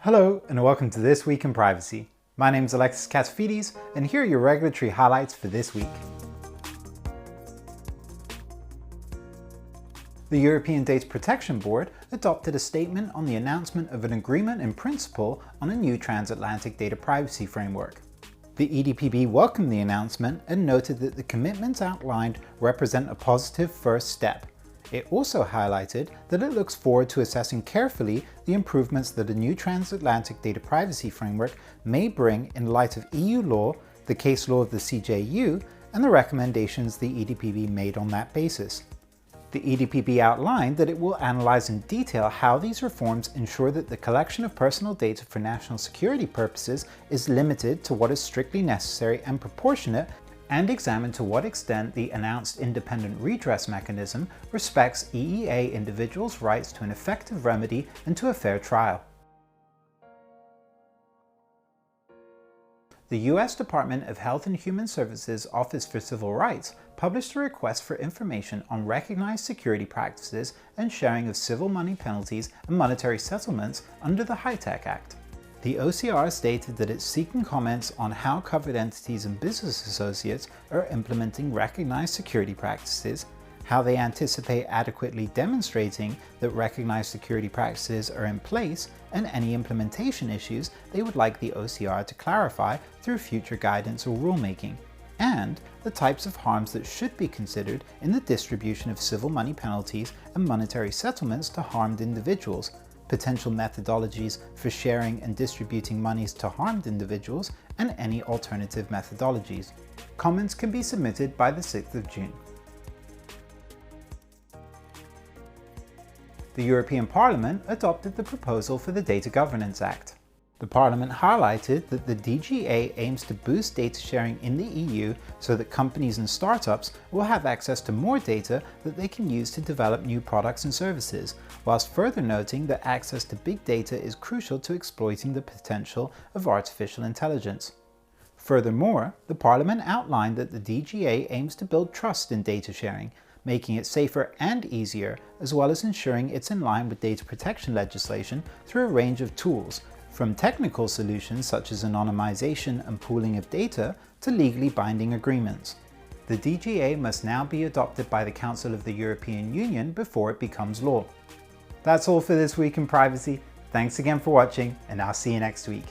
Hello and welcome to This Week in Privacy. My name is Alexis Katsifidis and here are your regulatory highlights for this week. The European Data Protection Board adopted a statement on the announcement of an agreement in principle on a new transatlantic data privacy framework. The EDPB welcomed the announcement and noted that the commitments outlined represent a positive first step. It also highlighted that it looks forward to assessing carefully the improvements that a new transatlantic data privacy framework may bring in light of EU law, the case law of the CJU, and the recommendations the EDPB made on that basis. The EDPB outlined that it will analyze in detail how these reforms ensure that the collection of personal data for national security purposes is limited to what is strictly necessary and proportionate, and examine to what extent the announced independent redress mechanism respects EEA individuals' rights to an effective remedy and to a fair trial. The U.S. Department of Health and Human Services Office for Civil Rights published a request for information on recognized security practices and sharing of civil money penalties and monetary settlements under the HITECH Act. The OCR stated that it's seeking comments on how covered entities and business associates are implementing recognized security practices, how they anticipate adequately demonstrating that recognized security practices are in place, and any implementation issues they would like the OCR to clarify through future guidance or rulemaking, and the types of harms that should be considered in the distribution of civil money penalties and monetary settlements to harmed individuals, potential methodologies for sharing and distributing monies to harmed individuals, and any alternative methodologies. Comments can be submitted by the 6th of June. The European Parliament adopted the proposal for the Data Governance Act. The Parliament highlighted that the DGA aims to boost data sharing in the EU so that companies and startups will have access to more data that they can use to develop new products and services, whilst further noting that access to big data is crucial to exploiting the potential of artificial intelligence. Furthermore, the Parliament outlined that the DGA aims to build trust in data sharing, making it safer and easier, as well as ensuring it's in line with data protection legislation through a range of tools, from technical solutions such as anonymization and pooling of data to legally binding agreements. The DGA must now be adopted by the Council of the European Union before it becomes law. That's all for this week in privacy. Thanks again for watching, and I'll see you next week.